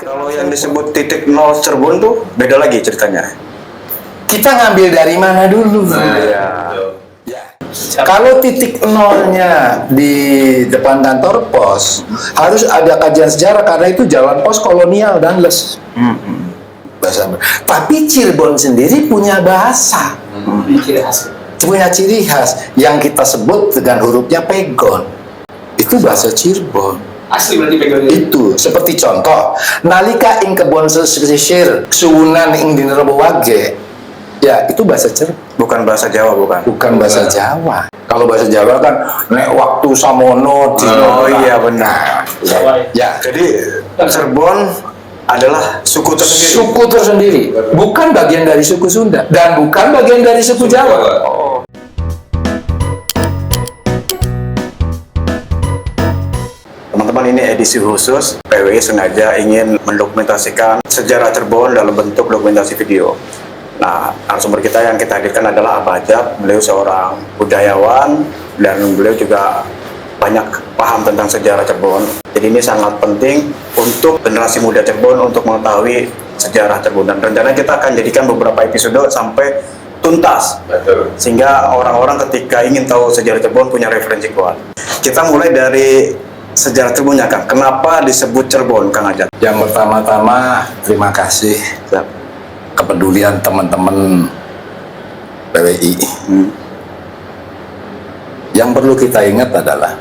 Kalau yang disebut titik nol Cirebon tuh beda lagi ceritanya. Kita ngambil dari mana dulu? Ya. Kalau titik nolnya di depan kantor pos, harus ada kajian sejarah karena itu jalan pos kolonial dan les. Bahasa. Tapi Cirebon sendiri punya bahasa, punya ciri khas yang kita sebut dengan hurufnya pegon. Itu bahasa Cirebon. Asli berarti pegon Itu seperti contoh nalika ing kebon sesisir suwunan ing dinerbo wage, ya itu bahasa Cirebon, Bukan bahasa Jawa, bukan bahasa Jawa. Kalau bahasa Jawa kan nek waktu samono Oh iya benar. ya. Jadi Cirebon adalah suku tersendiri. Suku tersendiri, bukan bagian dari suku Sunda dan bukan bagian dari suku Jawa. Teman-teman, ini edisi khusus. PWI sengaja ingin mendokumentasikan sejarah Cirebon dalam bentuk dokumentasi video. Nah, narasumber kita yang kita hadirkan adalah Abah Ajat. Beliau seorang budayawan dan beliau juga banyak paham tentang sejarah Cirebon. Jadi ini sangat penting untuk generasi muda Cirebon untuk mengetahui sejarah Cirebon. Dan rencananya kita akan jadikan beberapa episode sampai tuntas. Sehingga orang-orang ketika ingin tahu sejarah Cirebon punya referensi kuat. Kita mulai dari sejarah Cirebonnya, Kang. Kenapa disebut Cirebon, Kang Ajat? Yang pertama-tama terima kasih kepedulian teman-teman PWI. Yang perlu kita ingat adalah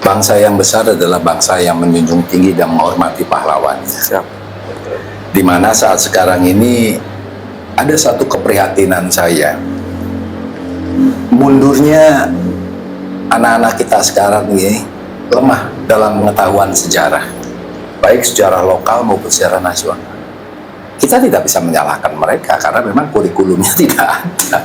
bangsa yang besar adalah bangsa yang menjunjung tinggi dan menghormati pahlawannya. Di mana saat sekarang ini ada satu keprihatinan saya, mundurnya anak-anak kita sekarang ini lemah dalam pengetahuan sejarah, baik sejarah lokal maupun sejarah nasional. Kita tidak bisa menyalahkan mereka karena memang kurikulumnya tidak ada.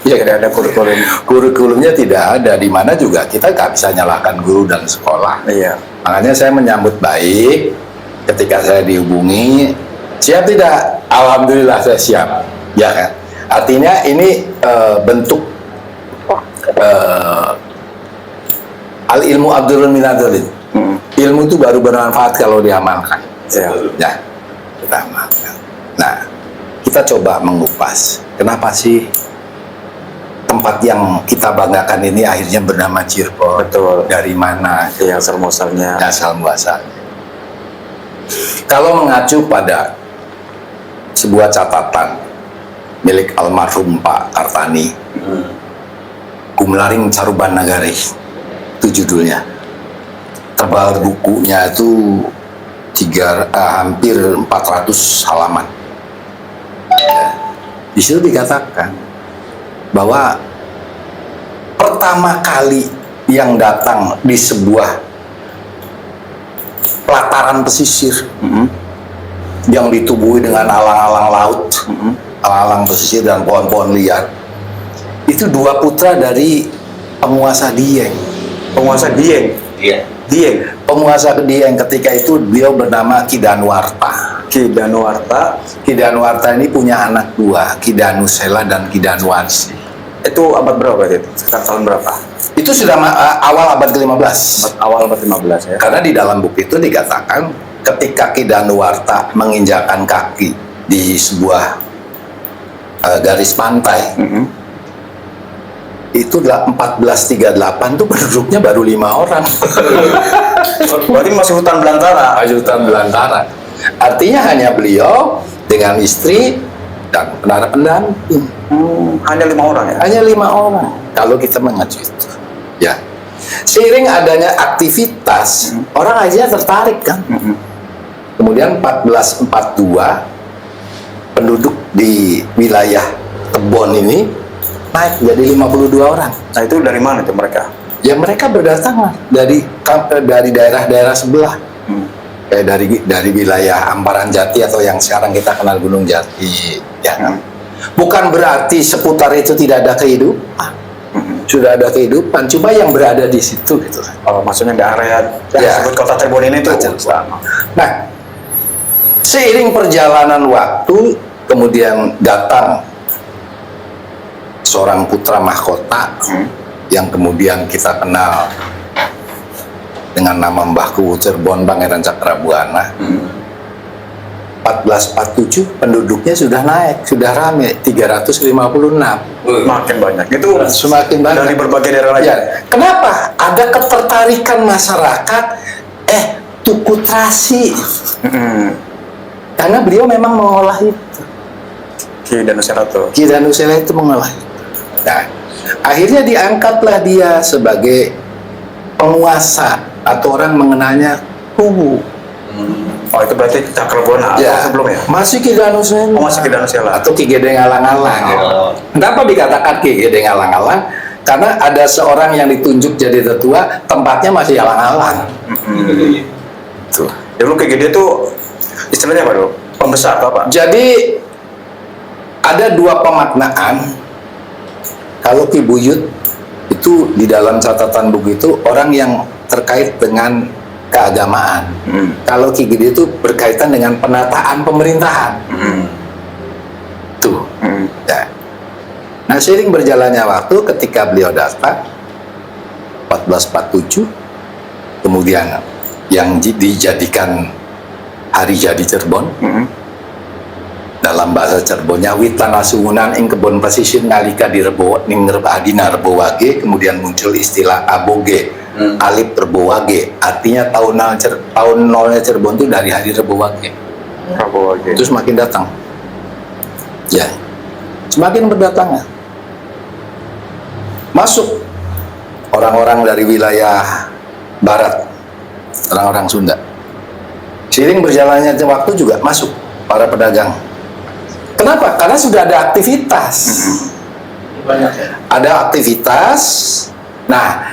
Ya, tidak ada kurikulum. Kurikulumnya tidak ada, di mana juga kita nggak bisa nyalahkan guru dan sekolah. Iya. Makanya saya menyambut baik ketika saya dihubungi, siap tidak? Alhamdulillah saya siap. Ya kan? Artinya ini bentuk al ilmu Abdurrahman Minadolin. Ilmu itu baru bermanfaat kalau diamalkan. Ya, kita amalkan. Nah, kita coba mengupas. Kenapa sih tempat yang kita banggakan ini akhirnya bernama Cirebon? Betul. Dari mana? Iya, asal-muasalnya. Asal muasalnya. Kalau mengacu pada sebuah catatan milik almarhum Pak Kartani, Gumlaring Caruban Nagari, itu judulnya. Tebal bukunya itu hampir 400 halaman. Di situ dikatakan bahwa pertama kali yang datang di sebuah pelataran pesisir yang ditubuhi dengan alang-alang laut, alang-alang pesisir dan pohon-pohon liar, itu dua putra dari penguasa Dieng. Penguasa Dieng. Dieng. Penguasa Dieng ketika itu beliau bernama Ki Danuarta. Ki Danuarta. Ki Danuarta ini punya anak dua, Ki Danusela dan Ki Danuarsi. Itu abad berapa itu? Sekitar tahun berapa? Itu sudah awal abad ke-15. Awal abad 15 ya. Karena di dalam buku itu dikatakan ketika Ki Danuarta menginjakkan kaki di sebuah garis pantai, itu 1438 tuh penduduknya baru 5 orang. Berarti masih hutan belantara. Hutan belantara. Artinya hanya beliau dengan istri dan pendamping. Hanya 5 orang ya? Hanya 5 orang. Kalau kita mengacu itu, ya. Seiring adanya aktivitas, orang aja tertarik kan. Kemudian 1442 penduduk di wilayah Tebon ini naik jadi 52 orang. Nah, itu dari mana itu mereka? Ya mereka berdatangan dari daerah-daerah sebelah. Kayak dari wilayah Amparan Jati atau yang sekarang kita kenal Gunung Jati, ya. Bukan berarti seputar itu tidak ada kehidupan. Sudah ada kehidupan, cuma yang berada di situ gitu. Oh, maksudnya di area yang disebut kota Cirebon ini tuh. Nah, seiring perjalanan waktu, kemudian datang seorang putra mahkota yang kemudian kita kenal dengan nama Mbah Kuwu Cirebon Pangeran Cakrabuana. 1447 penduduknya sudah naik, sudah rame 356. Makin banyak. Itu Semakin banyak dari berbagai daerah lain. Ya, kenapa? Ada ketertarikan masyarakat tuku terasi. Karena beliau memang mengolah itu. Ki Danusela tuh. Ki Danusela itu mengolah. Nah, akhirnya diangkatlah dia sebagai penguasa atau orang mengenalnya Kubu. Oh, itu berarti Cakrabona atau sebelumnya? Masih Ki Danusela. Oh, masih Ki Danusela. Atau Ki Gedeng Alang-alang. Kenapa dikatakan Ki Gedeng Alang-alang? Karena ada seorang yang ditunjuk jadi tetua, tempatnya masih alang-alang. Tuh. Dulu Ki Gede tuh istilahnya apa dulu? Pembesar atau apa? Jadi ada dua pemaknaan. Kalau Ki Buyut itu di dalam catatan buku itu orang yang terkait dengan keagamaan. Kalau Ki Gede itu berkaitan dengan penataan pemerintahan. Tuh. Ya. Nah, seiring berjalannya waktu ketika beliau datang 1447, kemudian yang dijadikan hari jadi Cirebon, dalam bahasa Cirebonnya witan asungunan ing kebon pesisir nalika direbo ning adina rebo wage, kemudian muncul istilah aboge, alif rebo wage, artinya tahun nolnya Cirebon itu dari hari rebo wage. Terus makin datang, ya, semakin berdatangan, masuk orang-orang dari wilayah barat, orang-orang Sunda. Seiring berjalannya waktu juga masuk para pedagang. Kenapa? Karena sudah ada aktivitas. Banyak ya. Ada aktivitas. Nah,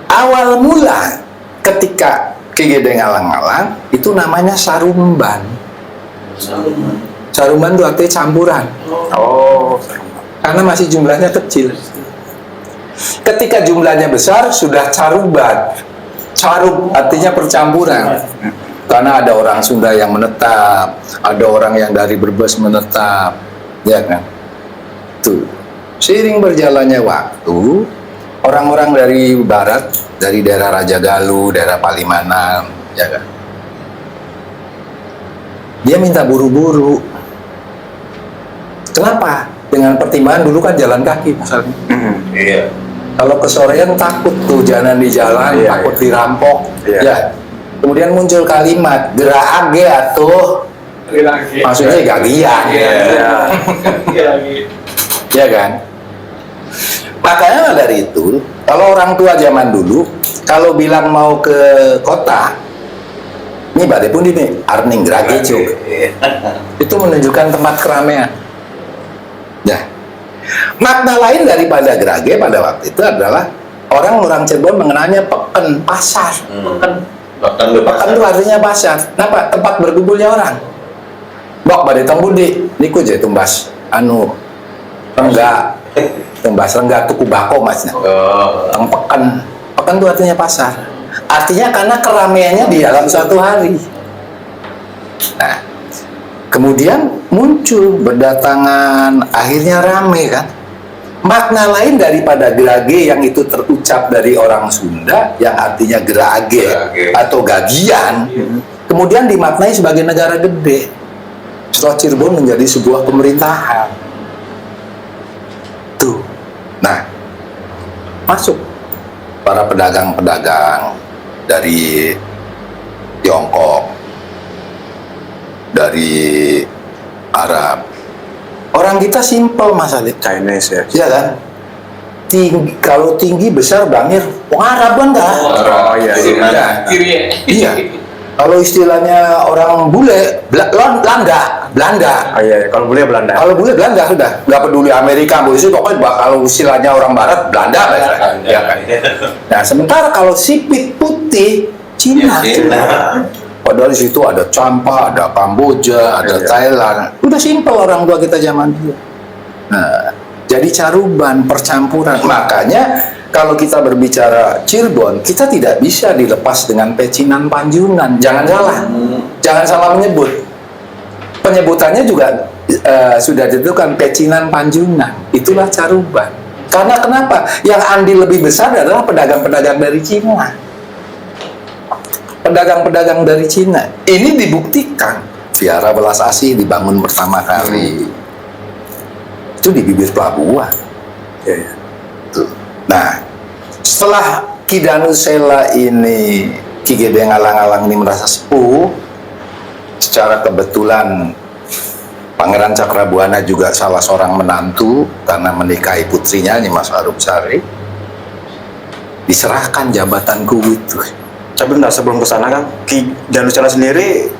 awal mula ketika Ki Gedeng Alang-alang itu namanya sarumban. Sarumban itu artinya campuran. Oh, Karena masih jumlahnya kecil. Ketika jumlahnya besar sudah caruban. Carub artinya percampuran. Karena ada orang Sunda yang menetap, ada orang yang dari Brebes menetap, ya kan? Tuh. Seiring berjalannya waktu, orang-orang dari barat, dari daerah Raja Galuh, daerah Palimanan, ya kan? Dia minta buru-buru. Kenapa? Dengan pertimbangan dulu kan jalan kaki, misalnya. Iya. Kalau kesorean takut tuh jalan di jalan, takut dirampok, ya. Kemudian muncul kalimat gerage atuh, maksudnya gagian, ya kan? Makanya dari itu, kalau orang tua zaman dulu, kalau bilang mau ke kota, ini badai pun ini arning gerage cuk, itu menunjukkan tempat keramaian. Ya. Makna lain daripada gerage pada waktu itu adalah orang Cirebon mengenalnya peken, pasar. Pekan itu artinya pasar. Kenapa? Tempat berkumpulnya orang. Bok badai tong budi, niku jadi tumbas enggak tumbas enggak tuku bako masnya. Teng pekan. Pekan itu artinya pasar. Artinya karena keramaiannya di dalam satu hari. Nah, kemudian muncul berdatangan, akhirnya rame kan. Makna lain daripada gerage yang itu terucap dari orang Sunda yang artinya gerage atau gagian, kemudian dimaknai sebagai negara gede. Setelah Cirebon menjadi sebuah pemerintahan. Tuh. Nah, masuk para pedagang-pedagang dari Tiongkok, dari Arab. Orang kita simpel Mas Alif. Chinese ya. Iya kan? Tinggi, kalau tinggi besar bangir, Arab kan dah. Oh iya. Iya. Kalau istilahnya orang bule, Belanda. Oh iya, kalau boleh Belanda. Kalau bule Belanda sudah, nggak peduli Amerika, boleh sih pokoknya kalau istilahnya orang Barat Belanda lah. Ya kan? Nah sementara kalau sipit putih Cina. Padahal di situ ada Campa, ada Kamboja, ada Thailand. Udah simpel orang tua kita zaman dulu. Nah, jadi caruban, percampuran. Makanya kalau kita berbicara Cirebon, kita tidak bisa dilepas dengan pecinan Panjungan. Jangan salah. Jangan salah menyebut. Penyebutannya juga sudah ditentukan pecinan Panjungan. Itulah caruban. Karena kenapa? Yang andil lebih besar adalah pedagang-pedagang dari Cina. Pedagang-pedagang dari Cina. Ini dibuktikan Vihara Welas Asih dibangun pertama kali. Itu di bibir pelabuhan. Ya, ya. Tuh. Nah, setelah Ki Danusela ini, Ki Gede Ngalang-Alang ini merasa sepuh, secara kebetulan Pangeran Cakrabuana juga salah seorang menantu karena menikahi putrinya Nyimas Arumsari, diserahkan jabatan itu. Tapi bentar, sebelum ke sana kan, Ki Danusela sendiri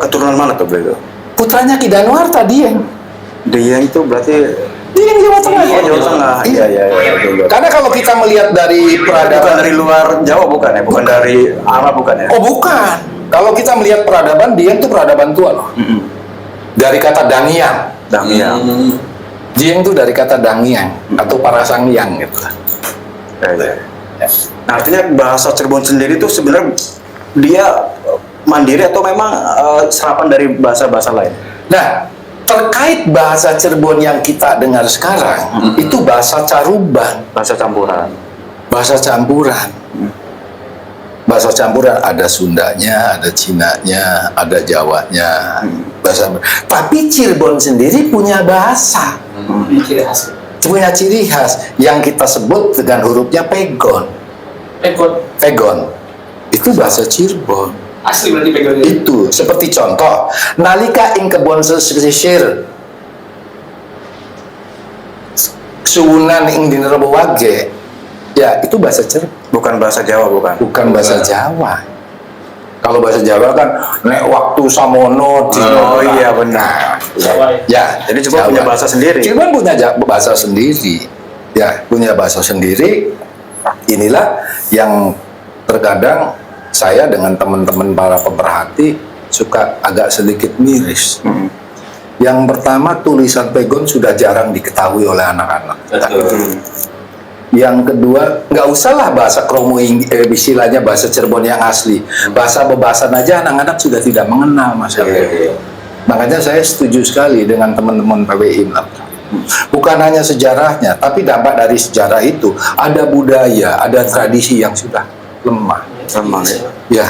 keturunan mana tuh beliau? Putranya Ki Danuarta Dieng. Dieng itu berarti Dieng Jawa Tengah. oh, Jawa Tengah. Iya, iya, iya. Karena kalau kita melihat dari Bukan peradaban dari luar Jawa bukan ya? Bukan dari Arab bukan ya? Oh bukan. Kalau kita melihat peradaban, Dieng itu peradaban tua loh. Dari kata Dangiang. Dangiang. Dieng itu dari kata Dangiang atau Parasangiang gitu. Ya, ya. Nah, artinya bahasa Cirebon sendiri tuh sebenarnya dia mandiri atau memang serapan dari bahasa-bahasa lain? Nah, terkait bahasa Cirebon yang kita dengar sekarang, itu bahasa Caruban, Bahasa campuran. bahasa campuran. Bahasa campuran ada Sundanya, ada Cinanya, ada Jawanya. Bahasa. Tapi Cirebon sendiri punya bahasa, Ciri khas. punya ciri khas yang kita sebut dengan hurufnya pegon. Pegon. Itu bahasa Cirebon. Asli berarti pegangannya. Itu seperti contoh nalika ing kebon sisir suwunan ing dinerbo wage, ya itu bahasa Cirebon, Bukan bahasa Jawa bukan? bukan bahasa Jawa. Kalau bahasa Jawa kan nek waktu samono Oh iya benar. ya, Jadi Cirebon punya bahasa sendiri. Cirebon punya bahasa sendiri, ya punya bahasa sendiri. Inilah yang terkadang saya dengan teman-teman para pemerhati suka agak sedikit miris. Yang pertama, tulisan pegon sudah jarang diketahui oleh anak-anak. Yang kedua, nggak usahlah bahasa Kromo istilahnya bahasa Cirebon yang asli. Bahasa bebasan aja anak-anak sudah tidak mengenal Mas. Makanya saya setuju sekali dengan teman-teman PWI. Bukan hanya sejarahnya, tapi dampak dari sejarah itu ada budaya, ada tradisi yang sudah lemah. Sama ya. Ya,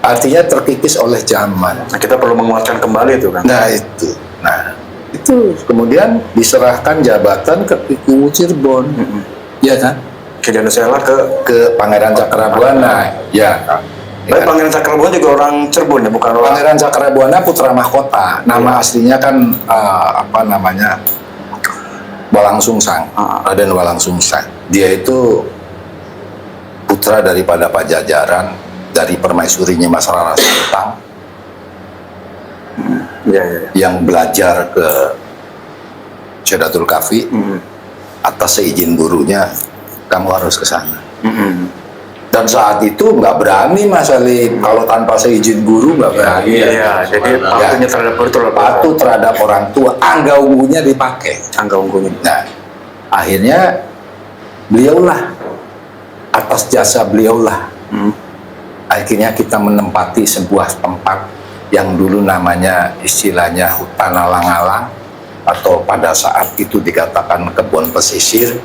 artinya terkikis oleh zaman. Nah, kita perlu menguatkan kembali itu kan. Nah itu kemudian diserahkan jabatan ke Kiku Cirebon, ya kan? Ki Danusela Ke Pangeran Cakrabuana, ya. Tapi Pangeran Cakrabuana juga orang Cirebon ya, bukan orang. Pangeran Cakrabuana putra mahkota. Nama aslinya kan apa namanya? Walang Sungsang, Raden Walang Sungsang. Dia itu putra daripada Pajajaran, dari permaisurinya Mas Rara Santang, Iya, iya. yang belajar ke Syadatul Kafi. Atas seizin gurunya, kamu harus ke sana. Dan saat itu nggak berani Mas Ali, kalau tanpa seizin guru nggak berani. Iya, jadi patuhnya terhadap betul Patuh terhadap orang tua, angga ungunya dipakai. angka unggulnya. Nah, akhirnya beliaulah, atas jasa beliaulah, akhirnya kita menempati sebuah tempat yang dulu namanya istilahnya hutan alang-alang, atau pada saat itu dikatakan kebun pesisir.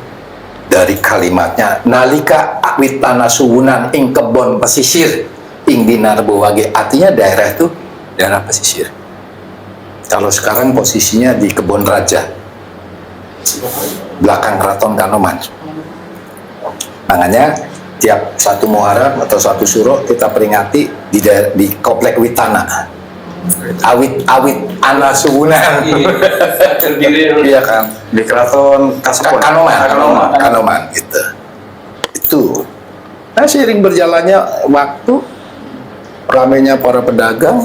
Dari kalimatnya nalika awitana suwunan ing kebon pesisir ing dinarbo wage, artinya daerah itu daerah pesisir. Kalau sekarang posisinya di Kebon Raja, belakang Keraton Kanoman. Makanya tiap satu Muharram atau satu Suro kita peringati di Komplek Witana. Awit ana suwunan. Iya kan? Di Keraton Kasepon. Kanoman gitu. Itu. Nah, seiring berjalannya waktu, ramainya para pedagang,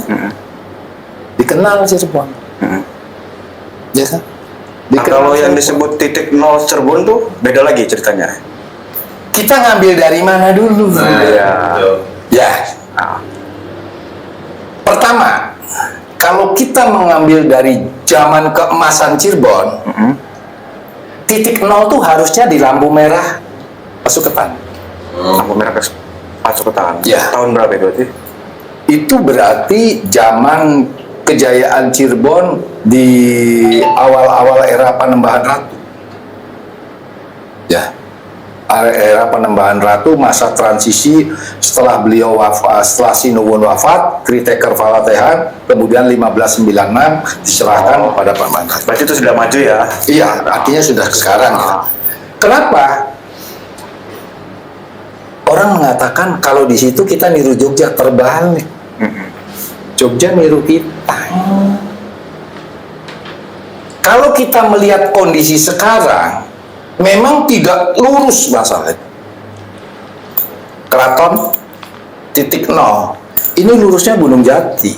dikenal Cirebon. Ya kan? Nah, kalau yang disebut titik nol Cirebon tuh beda lagi ceritanya. Kita ngambil dari mana dulu? Iya. Ya. Nah, Pertama, kalau kita mengambil dari zaman keemasan Cirebon, titik nol tuh harusnya di lampu merah Pasuketan. lampu merah Pasuketan. Ya. Tahun berapa itu berarti? Itu berarti zaman kejayaan Cirebon di awal-awal era Panembahan Ratu. Ya. era penembahan ratu, masa transisi setelah beliau wafat, setelah Sinuwun wafat, Triteker Falatehan, kemudian 1596 diserahkan pada Paman Ratu. Berarti itu sudah maju ya? Iya, artinya sudah sekarang ya. Kenapa? Orang mengatakan kalau di situ kita niru Jogja, terbalik. Jogja niru kita. Kalau kita melihat kondisi sekarang, memang tidak lurus masalahnya. Keraton titik nol, ini lurusnya Gunung Jati.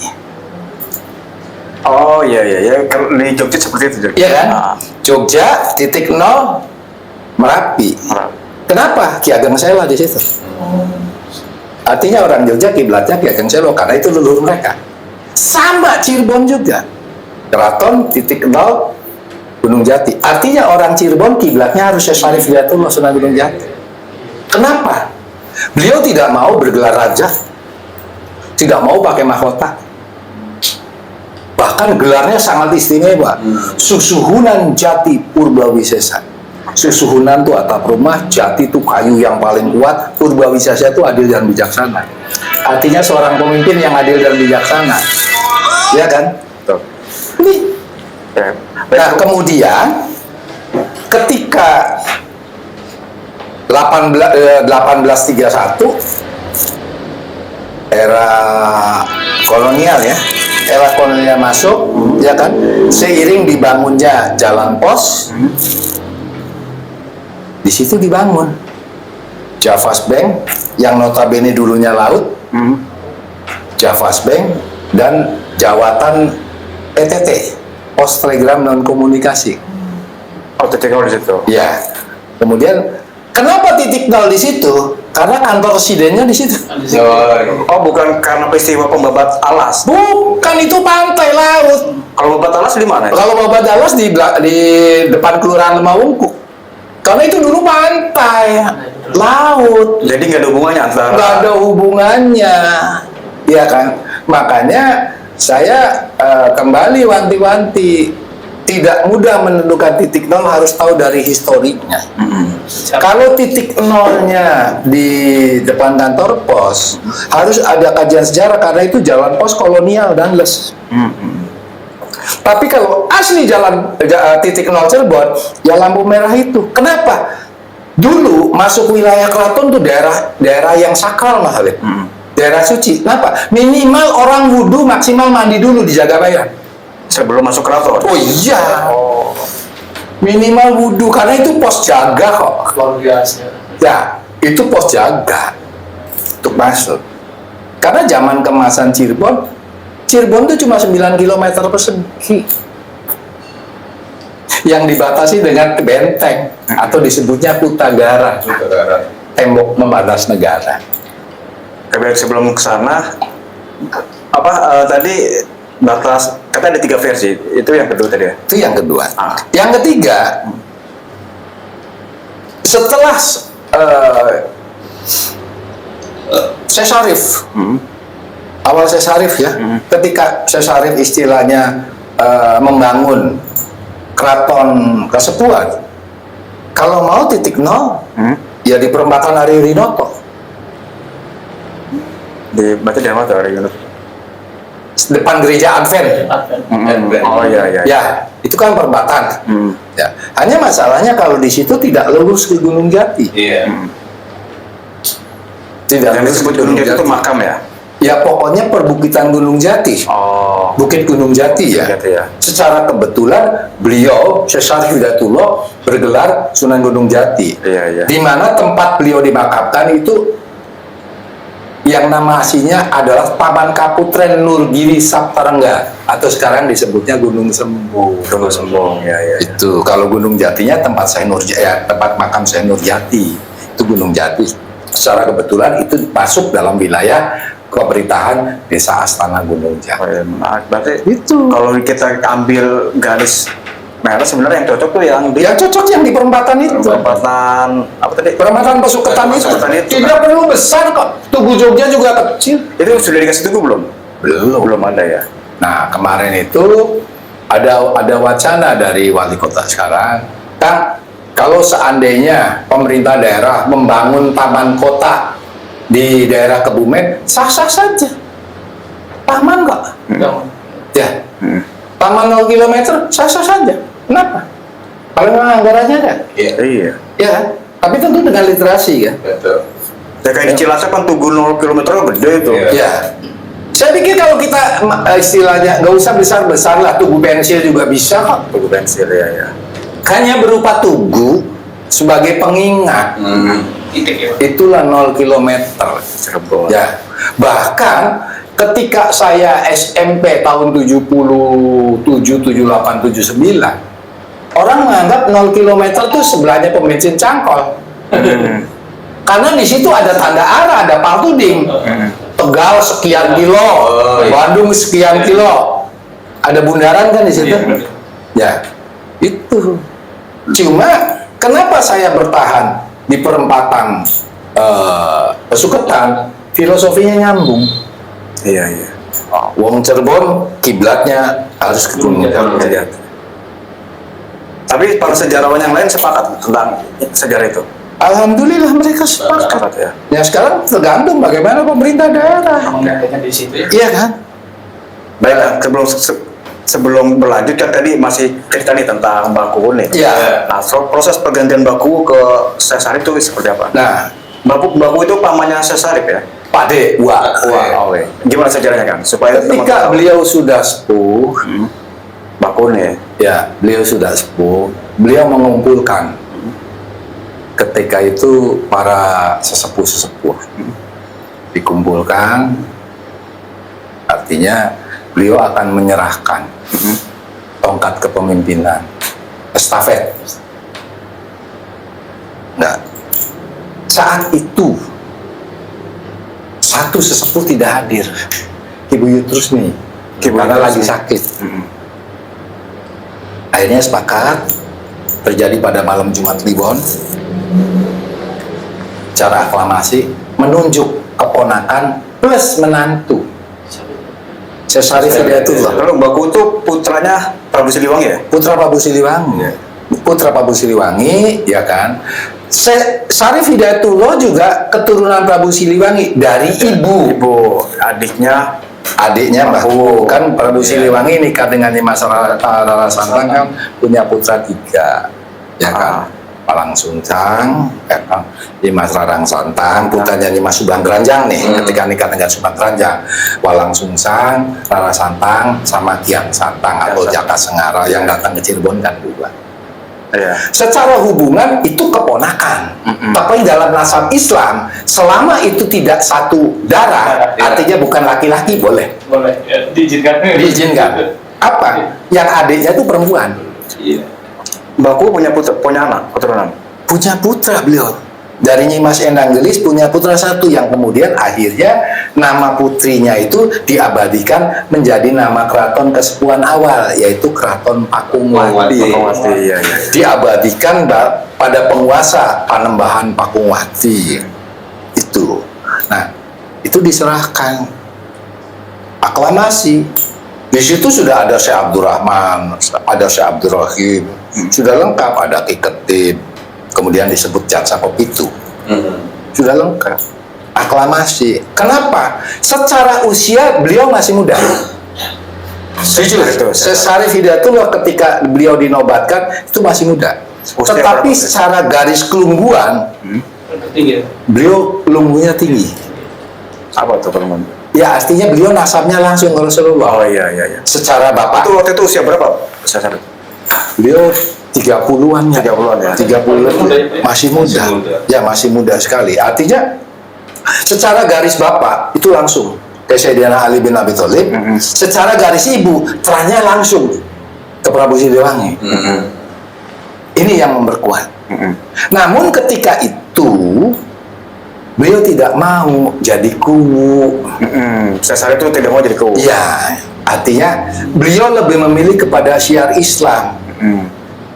Oh iya, di Jogja seperti itu. Iya kan? Jogja titik nol Merapi. Kenapa? Ki Ageng Sela di situ. Artinya orang Jogja kiblatnya Ki Ageng Sela karena itu leluhur mereka. Sama Cirebon juga. Keraton titik nol Gunung Jati. Artinya orang Cirebon kiblatnya harus Syekh Syarif Hidayatullah Sunan Gunung Jati. Kenapa? Beliau tidak mau bergelar raja, tidak mau pakai mahkota. Bahkan gelarnya sangat istimewa. Susuhunan Jati Purbawisesa. Susuhunan itu atap rumah, Jati itu kayu yang paling kuat, Purbawisesa itu adil dan bijaksana. Artinya seorang pemimpin yang adil dan bijaksana. Ya kan? Betul. Ini. Ya. Nah, kemudian ketika 1831 era kolonial ya, era kolonial masuk, ya kan, seiring dibangunnya jalan pos, di situ dibangun Javas Bank yang notabene dulunya laut, Javas Bank dan Jawatan PTT, Pos Telegram Non Komunikasi. Oh, titik nol di situ. Ya, kemudian kenapa titik nol di situ? Karena kantor residennya di situ. Oh, bukan karena peristiwa pembabat alas. Bukan, itu pantai laut. Kalau pembabat alas di mana? Kalau Babat Alas di depan Kelurahan Lemawungkuk. Karena itu dulu pantai laut. Jadi nggak ada hubungannya antara. Nggak ada hubungannya, ya kan? Makanya saya kembali wanti-wanti, tidak mudah menentukan titik nol, harus tahu dari historiknya. Kalau titik nolnya di depan kantor pos, harus ada kajian sejarah karena itu jalan pos kolonial dan les. Tapi kalau asli jalan titik nol Cirebon, ya lampu merah itu. Kenapa? Dulu masuk wilayah keraton tuh daerah yang sakral Mas Halid. Daerah suci. Kenapa? Minimal orang wudhu maksimal mandi dulu di Jagabayan. Sebelum masuk keraton. Oh iya. Minimal wudhu karena itu pos jaga kok. Luar biasa. Ya, itu pos jaga untuk masuk. Karena zaman kemasan Cirebon itu cuma 9 km persegi yang dibatasi dengan benteng atau disebutnya Kutagara, tembok membatas negara. Tapi sebelum ke sana, tadi batas, kata ada 3 versi, itu yang kedua tadi ya? Itu yang kedua. Yang ketiga, setelah Syekh Syarif, awal Syekh Syarif ya, ketika Syekh Syarif istilahnya membangun keraton Kasepuhan, kalau mau titik nol, ya di perempatan Ari Rinoto. Berarti di mana tuh Ari Rinoto? Depan gereja Advent. Oh iya. Ya, itu kan perempatan. Ya. Hanya masalahnya kalau di situ tidak lurus ke Gunung Jati. Iya. Tidak Yang lurus disebut ke Gunung Jati itu makam ya? Ya pokoknya perbukitan Gunung Jati. Oh. Bukit Gunung Jati ya. Jati ya. Secara kebetulan beliau Syekh Syarif Hidayatullah bergelar Sunan Gunung Jati. Iya. Di mana tempat beliau dimakamkan itu yang nama aslinya adalah Paman Kaputren Nurgiri Saptarengga atau sekarang disebutnya Gunung Sembung. Gunung Sembung, ya. Itu kalau Gunung Jatinya tempat Syekh Nurjati, ya, tempat makam Syekh Nurjati. Itu Gunung Jati. Secara kebetulan itu masuk dalam wilayah pemerintahan Desa Astana Gunung Jati. Oh, ya, menarik. Berarti Itu. kalau kita ambil garis merah sebenarnya yang cocok tuh yang di Yang cocok yang di perempatan itu. perempatan apa tadi? Perempatan Pasuketan itu. Pasuketan itu. Tidak perlu besar kok. Tugu Jogja juga kecil. Itu sudah dikasih tugu belum? Belum ada ya. Nah, kemarin itu ada wacana dari wali kota sekarang, Kang, Kalau seandainya pemerintah daerah membangun taman kota di daerah Kebumen, sah-sah saja. Taman kok. Ya. Taman 0 km, sah-sah saja. Kenapa? Kalau memang anggarannya ada. Iya. Ya kan? Tapi tentu dengan literasi kan. Betul. Ya kayak di Cilacap kan Tugu 0 km gede itu. Ya. Saya pikir kalau kita istilahnya nggak usah besar-besar lah, tugu pensil juga bisa kok. Tugu pensil ya. Hanya berupa tugu sebagai pengingat. Titik ya. Itulah 0 km. Cirebon. Ya. Bahkan ketika saya SMP tahun 77, 78, 79, orang menganggap 0 km itu sebelahnya pom bensin Cangkol. Karena di situ ada tanda arah, ada paltuding. Tegal sekian kilo, Bandung sekian kilo. Ada bundaran kan di situ? Ya, itu. Cuma kenapa saya bertahan di perempatan Pesuketan? Filosofinya nyambung. Iya. Wong Cirebon kiblatnya harus ke Gunung Derajat. Tapi para sejarawan yang lain sepakat tentang sejarah itu. Alhamdulillah mereka sepakat. Sepakat ya. Ya sekarang tergantung bagaimana pemerintah daerah. Mengatanya di situ ya. Iya kan? Baik, sebelum berlanjut kan tadi masih cerita nih tentang baku nih. Iya. Nah, proses pergantian baku ke Sesarip itu seperti apa? Nah, Baku itu pamannya Sesarip ya? Pak De, wah. Gimana sejarahnya kan? Supaya Ketika teman-teman tahu. beliau sudah sepuh, Baku nih. ya beliau sudah sepuh, beliau mengumpulkan ketika itu para sesepuh-sesepuh dikumpulkan, artinya beliau akan menyerahkan tongkat kepemimpinan, estafet. Nah, saat itu satu sesepuh tidak hadir, Ibu Yutrus nih, karena lagi sakit. Akhirnya sepakat, terjadi pada malam Jumat Kliwon, cara aklamasi menunjuk keponakan plus menantu Sesarip Hidayatullah. Lalu Baku itu putranya Prabu Siliwangi ya? Putra Prabu Siliwangi. Putra Prabu Siliwangi, ya kan? Sarif Hidayatullah juga keturunan Prabu Siliwangi dari ibu adiknya Baku. Kan Prabu Siliwangi nikah dengan Nimas Rara Santang kan punya putra 3, ya kan? Palang Suncang, Nimas Rarang Santang, putranya Nimas Subang Granjang nih, ketika nikah dengan Subang Granjang, Walang Sungsang, Rara Santang, sama Kian Santang atau Jaka Sengara yang datang ke Cirebon kan 2. Iya. Secara hubungan itu keponakan, tapi dalam nasab Islam selama itu tidak satu darah, artinya bukan laki-laki boleh Boleh ya, diizinkan. diizinkan. Apa? Yang adiknya itu perempuan. Iya. Baku punya anak, keturunan. Punya putra beliau. Dari Nyimas Endang Gelis punya putra 1 yang kemudian akhirnya nama putrinya itu diabadikan menjadi nama keraton kesepuhan awal, yaitu Keraton Pakungwati. Iya. Diabadikan pada penguasa Panembahan Pakungwati. Itu. Nah, itu diserahkan. Aklamasi. Di situ sudah ada Syekh Abdurrahman, ada Syekh Abdurrahim, sudah lengkap, ada Ki Ketib, kemudian disebut Jaksa Pepitu, sudah lengkap. Aklamasi. Kenapa? Secara usia beliau masih muda. Jujur, Sesarip Hidayatullah ketika beliau dinobatkan itu masih muda. Usia Tetapi berapa? secara garis kelungguan, Tinggi ya. beliau kelunggunya tinggi. Apa tuh teman-teman? Ya artinya beliau nasabnya langsung ke Rasulullah. Oh iya. Secara bapak. Itu waktu itu usia berapa? Sesarip. Beliau 30-an ya. 30-an ya. 30-an Muda ya, Pak? masih muda. Masih muda. Ya masih muda sekali. Artinya secara garis bapak itu langsung ke Sayyidina Ali bin Abi Thalib. Secara garis ibu teranya langsung ke Prabu Siliwangi. Ini yang memperkuat. Namun ketika itu beliau tidak mau jadi kuwu. Sesarip itu tidak mau jadi kuwu. Ya, artinya beliau lebih memilih kepada syiar Islam.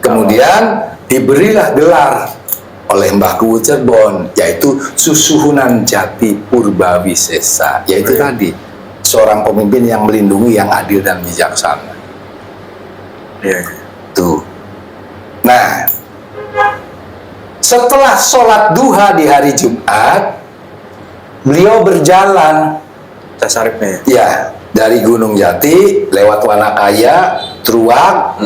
Kemudian diberilah gelar oleh Mbah Kuwu Cirebon, yaitu Susuhunan Jati Purbawisesa, yaitu tadi seorang pemimpin yang melindungi, yang adil dan bijaksana. Iya. Tuh. Nah, Setelah sholat duha di hari Jumat, beliau berjalan, Tasarifnya. ya, dari Gunung Jati lewat Wanakaya, Truak,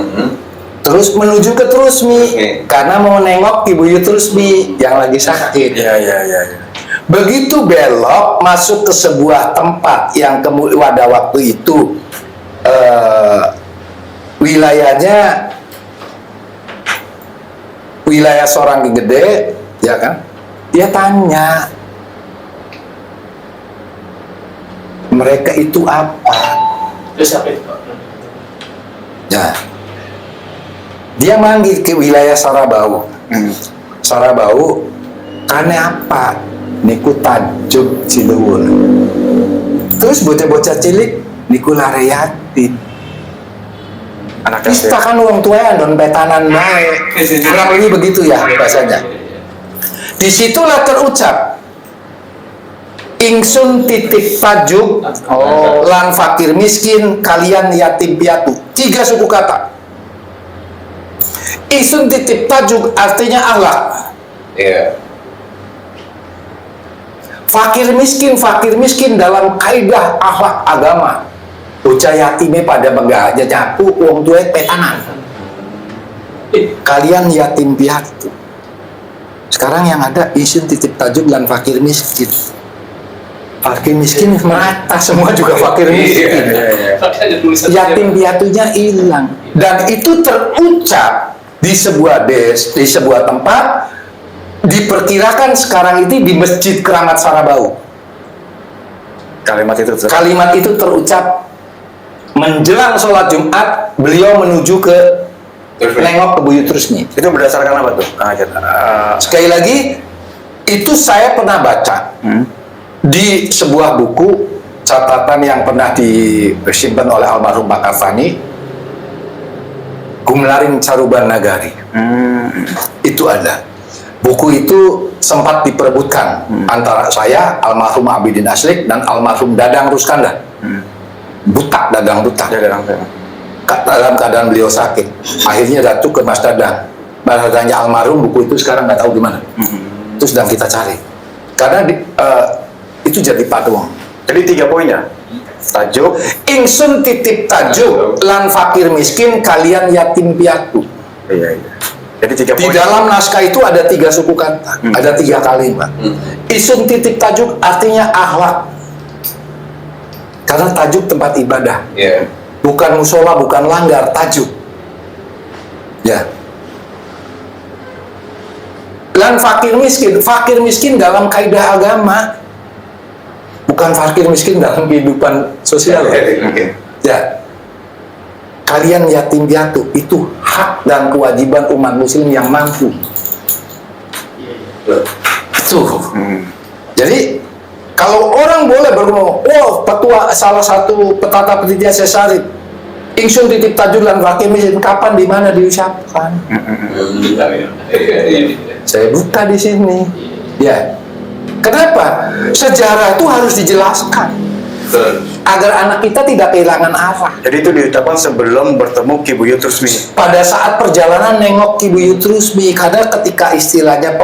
terus menuju ke Trusmi, karena mau nengok Ibu Yutrusmi yang lagi sakit. Iya. Begitu belok masuk ke sebuah tempat yang pada waktu itu wilayahnya wilayah Sorang Gede, ya kan? Dia tanya, mereka itu apa? Terus apa itu Pak? Ya, dia manggil ke wilayah Sarabau. Sarabau, karena apa? Niku tajuk Ciluwur. Terus bocah-bocah cilik niku lareyati. Anak Kita kan uang tua ya, don petanan baik. Kurang lebih begitu ya bahasanya. Disitulah terucap ingsun titik tajuk lan fakir miskin kalian yatim piatu. 3 suku kata. Ingsun titik tajuk artinya akhlak. Fakir miskin dalam kaidah akhlak agama. Bocah yatime pada megahnya nyapu uang tua petanan. Kalian yatim piatu. Sekarang yang ada isun titip tajuk dan fakir miskin. Fakir miskin merata, semua juga fakir miskin. Yatim piatunya hilang. Dan itu terucap di sebuah di sebuah tempat, diperkirakan sekarang ini di Masjid Keramat Sarabau. Kalimat itu terucap menjelang sholat Jumat, beliau menuju ke nengok ke Bu Yutrusmi. Itu berdasarkan apa tuh? Sekali lagi, itu saya pernah baca di sebuah buku catatan yang pernah disimpan oleh almarhum Pak Kafani, Gumlaring Caruban Nagari. Itu ada. Buku itu sempat diperebutkan antara saya, almarhum Abidin Aslik, dan almarhum Dadang Ruskanda. Butak, Dadang butak. Dalam keadaan beliau sakit, akhirnya jatuh ke Mas Dadang. Bahasanya almarhum, buku itu sekarang nggak tahu di mana. Itu sedang kita cari. Karena itu jadi paduang. Jadi 3 poinnya. Tajuk, ingsun titip tajuk lan fakir miskin kalian yatim piatu. Iya. Jadi 3 Di poin. dalam naskah itu ada 3 suku kata, ada 3 kalimat. Ingsun titip tajuk artinya akhlak. Karena tajuk tempat ibadah. Bukan musola, bukan langgar, tajuk. Ya. Lan fakir miskin dalam kaidah agama. Bukan fakir miskin dalam kehidupan sosial. Ya. Kalian yatim piatu itu hak dan kewajiban umat muslim yang mampu. Tuh. Jadi kalau orang boleh berngomong, petua salah satu petata petitia Sesari, ingsun titip tajuk lan fakir miskin, kapan di mana diucapkan? Saya buka di sini. Ya. Kenapa? Sejarah itu harus dijelaskan agar anak kita tidak kehilangan arah. Jadi itu diucapkan sebelum bertemu Ki Bu Yutrusmi. Pada saat perjalanan nengok Ki Bu Yutrusmi, karena ketika istilahnya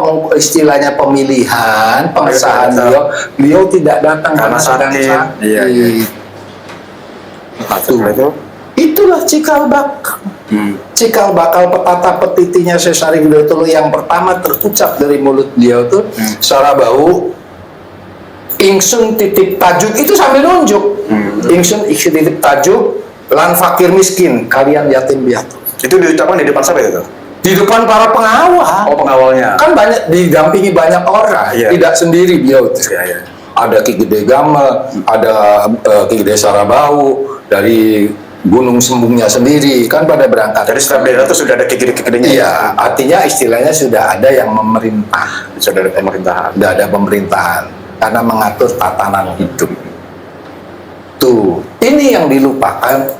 pemilihan, pengesahan beliau tidak datang Karena sakit. Iya. Itulah cikal bakal. Cikal bakal petata petitinya Sesari Hidayatullah yang pertama terucap dari mulut beliau tuh, Sarabau, ingsun titip tajuk, itu sambil nunjuk. Ingsun titip tajuk lan fakir miskin kalian yatim piatu. Itu diucapkan di depan siapa itu? Di depan para pengawal. Oh, pengawalnya. Kan banyak didampingi banyak orang, tidak sendiri beliau itu. Ada Ki Gede Gamel, ada Ki Gede Sarabau dari Gunung Sembungnya sendiri, kan pada berangkat. Jadi setiap daerah itu sudah ada Ki-Gedenya. Iya, artinya istilahnya sudah ada yang memerintah. Sudah ada pemerintahan. Sudah ada pemerintahan karena mengatur tatanan hidup. Tuh, ini yang dilupakan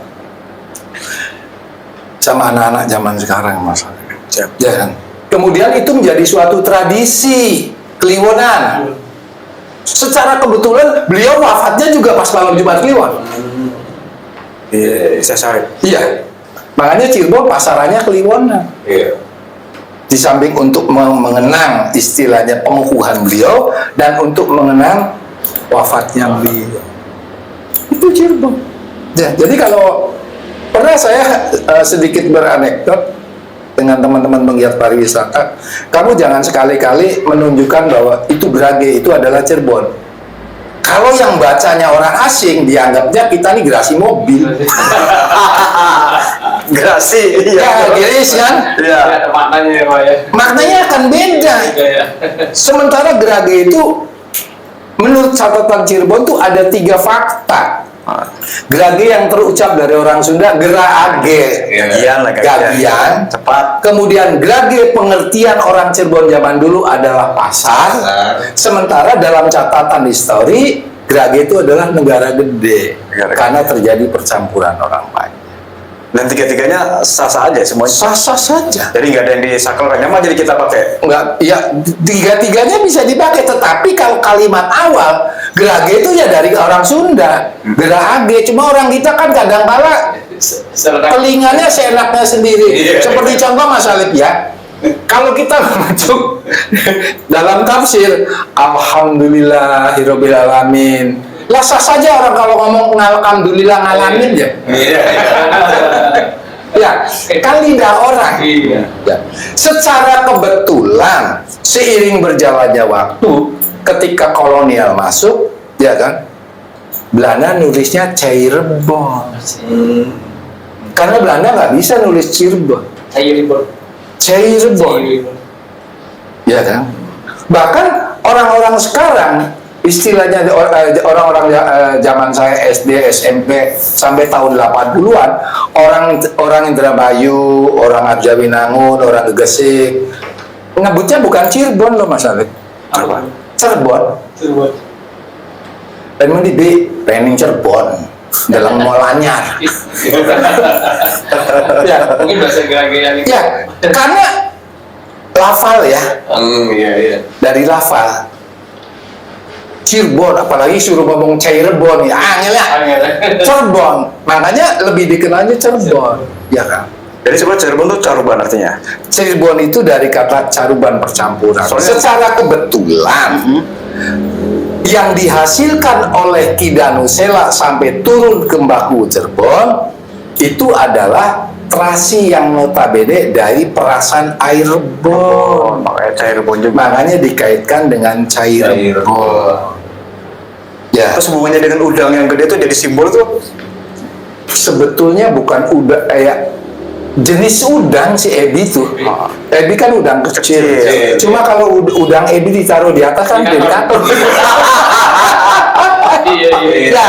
sama anak-anak zaman sekarang, Mas. Ya kan? Kemudian itu menjadi suatu tradisi Kliwonan. Secara kebetulan beliau wafatnya juga pas malam Jumat Kliwon. Iya, Sesari. Iya. Makanya Cirebon pasarannya Kliwonan. Iya. Di samping untuk mengenang istilahnya pengukuhan beliau dan untuk mengenang wafatnya beliau. Itu Cirebon. Ya, jadi kalau pernah saya sedikit beranekdot dengan teman-teman penggiat pariwisata, kamu jangan sekali-kali menunjukkan bahwa itu Grage itu adalah Cirebon. Kalau yang bacanya orang asing, dianggapnya kita nih gerasi mobil. Gerasi, Ya, geris kan? Iya. Ada maknanya ya Pak ya. Maknanya akan beda. Ya. Sementara Grage itu, menurut catatan Cirebon tuh ada 3 fakta. Grage yang terucap dari orang Sunda, Gerage. Gagian lah, Gagian. Cepat. Kemudian Grage pengertian orang Cirebon zaman dulu adalah pasar. Sementara dalam catatan histori, Grage itu adalah negara gede. Negara Karena terjadi percampuran orang banyak. Dan tiga-tiganya sah-sah aja semuanya. Sah-sah saja. Jadi nggak ada yang disakralkan, jadi kita pakai. Enggak, ya tiga-tiganya bisa dipakai, tetapi kalau kalimat awal Grage itu ya dari orang Sunda, Gerage. Cuma orang kita kan kadang kala telinganya seenaknya sendiri. Iya. Seperti contoh Mas Alif ya. Kalau kita masuk dalam tafsir, Alhamdulillahirabbil alamin. Lah sah saja orang kalau ngomong alhamdulillah ngalamin ya. Ya, kan lidah orang. Iya. Ya. Secara kebetulan seiring berjalannya waktu, ketika kolonial masuk, ya kan, Belanda nulisnya Cirebon. Karena Belanda nggak bisa nulis Cirebon. Cirebon, ya kan. Bahkan orang-orang sekarang, istilahnya orang-orang zaman saya SD, SMP sampai tahun 80-an, orang Indramayu, orang Arjawinangun, orang Gegesik ngebutnya bukan Cirebon loh Mas Alif. Cirebon. Dan di Pening Cirebon dalam Molanyar. Ya, Mungkin bahasa Grage ya, karena lafal ya, Iya. dari lafal. Cirebon, apalagi suruh ngomong Cirebon ya, angel ya. Cirebon, makanya lebih dikenalnya Cirebon, ya kan? Jadi sebenarnya Cirebon itu caruban artinya. Cirebon itu dari kata caruban percampuran. Secara kebetulan, yang dihasilkan oleh Ki Danusela sampai turun ke Mbaku Cirebon itu adalah terasi yang notabene dari perasan air Rebon. Makanya Cirebon juga. Makanya dikaitkan dengan Cirebon. Ya, Terus hubungannya dengan udang yang gede itu jadi simbol tuh. sebetulnya bukan udang kayak jenis udang si ebi tuh. Ebi kan udang kecil. Cuma kalau udang ebi ditaruh di atas kan indikator. Iya. Ya,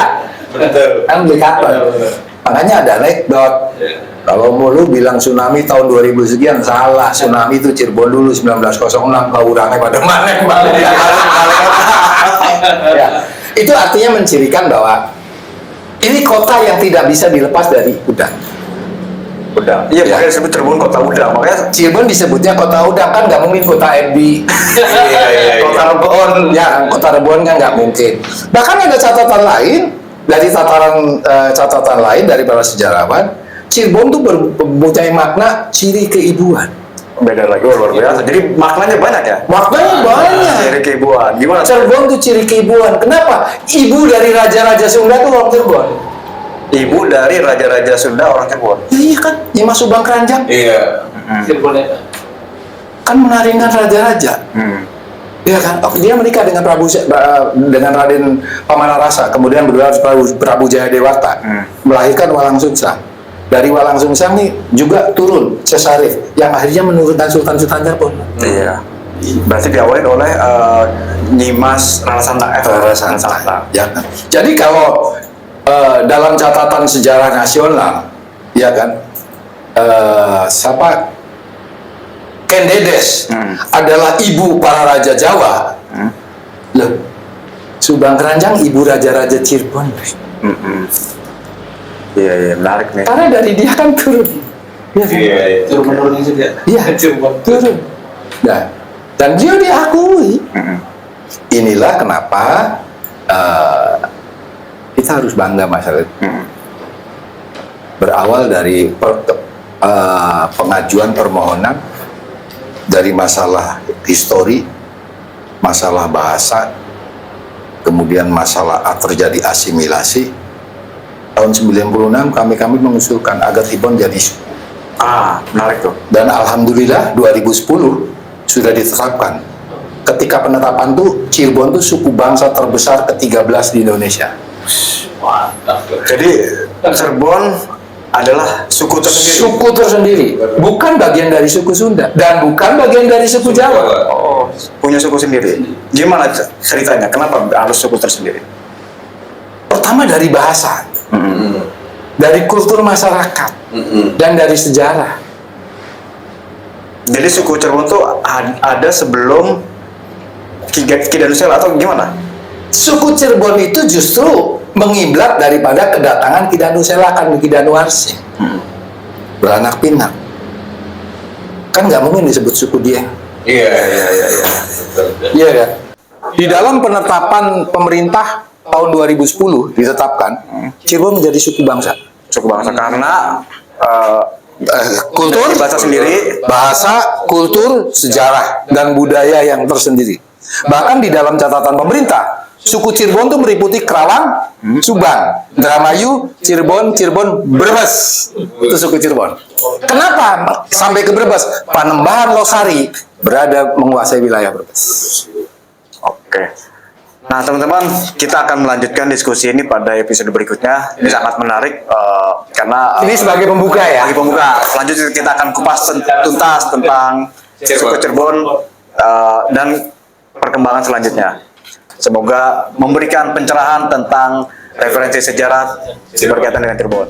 Betul. kan indikator. Makanya ada anekdot. Kalau mau lu bilang tsunami tahun 2000 sekian, salah. Tsunami itu Cirebon dulu 1906, kalau urangnya pada mana ya. Itu artinya mencirikan bahwa ini kota yang tidak bisa dilepas dari udang. Udang. Iya, Ya. makanya disebut Cirebon kota udang. Makanya Cirebon disebutnya kota udang, kan nggak mungkin kota ebi. Kota Rebon, ya kota Rebon kan nggak mungkin. Bahkan ada catatan lain dari catatan lain dari para sejarawan, Cirebon tuh mempunyai makna ciri keibuan. beda lagi, luar biasa. Jadi maknanya banyak ya. Maknanya banyak. Ciri keibuan. Gimana? Cirebon tuh ciri keibuan. Kenapa? Ibu dari raja-raja Sunda tuh orang Cirebon. Ibu dari raja-raja Sunda orang Cirebon. Ya, iya kan, Nyimas Subang Keranjang Iya. Cirebon ya. kan menaringkan raja-raja. Iya kan, dia menikah dengan dengan Raden Pamanarasa, kemudian berdua Prabu Jayadewata, melahirkan Walang Sungsang. Dari Walang Sungsang nih juga turun Cesarif yang akhirnya menurunkan Sultan Cirebon. Iya. Berarti diawali oleh Nyimas Rarasanta. Rarasanta. Ya kan. Jadi kalau dalam catatan sejarah nasional, ya kan, siapa? Ken Dedes adalah ibu para raja Jawa. Loh, Subang Keranjang ibu raja-raja Cirebon. Iya, menarik nih. Karena dari dia kan turun. Ya, kan? Iya. Turun menurun juga. Iya, Cirebon. turun. Nah, dan dia diakui. Inilah kenapa kita harus bangga masalah berawal dari pengajuan permohonan dari masalah histori, masalah bahasa, kemudian masalah terjadi asimilasi. Tahun 96 kami mengusulkan agar Cirebon jadi suku. Menarik tuh. Dan alhamdulillah 2010 sudah ditetapkan. Ketika penetapan tuh Cirebon tuh suku bangsa terbesar ke-13 di Indonesia. Mantap. Jadi Cirebon adalah suku tersendiri. Suku tersendiri, bukan bagian dari suku Sunda dan bukan bagian dari suku Jawa. Oh, punya suku sendiri. Gimana ceritanya? Kenapa harus suku tersendiri? Pertama dari bahasa, dari kultur masyarakat, dan dari sejarah. Jadi suku Cirebon tuh ada sebelum Kidanusela atau gimana? Suku Cirebon itu justru mengiblat daripada kedatangan Kidanusela kan Kidanuarsi. Beranak pinak. Kan nggak mungkin disebut suku dia. Iya. Iya kan? Di dalam penetapan pemerintah tahun 2010 ditetapkan Cirebon menjadi suku bangsa. Suku bangsa karena Kultur, bahasa sendiri. bahasa, kultur, sejarah, dan budaya yang tersendiri. Bahkan di dalam catatan pemerintah, suku Cirebon itu meliputi Kerawang, Subang, Indramayu, Cirebon, Brebes. Itu suku Cirebon. Kenapa sampai ke Brebes? Panembahan Losari berada menguasai wilayah Brebes. Oke. Nah, teman-teman, kita akan melanjutkan diskusi ini pada episode berikutnya. Ini sangat menarik karena Ini sebagai pembuka ya. sebagai pembuka. Selanjutnya kita akan kupas tuntas tentang suku Cirebon dan perkembangan selanjutnya. Semoga memberikan pencerahan tentang referensi sejarah berkaitan dengan Cirebon.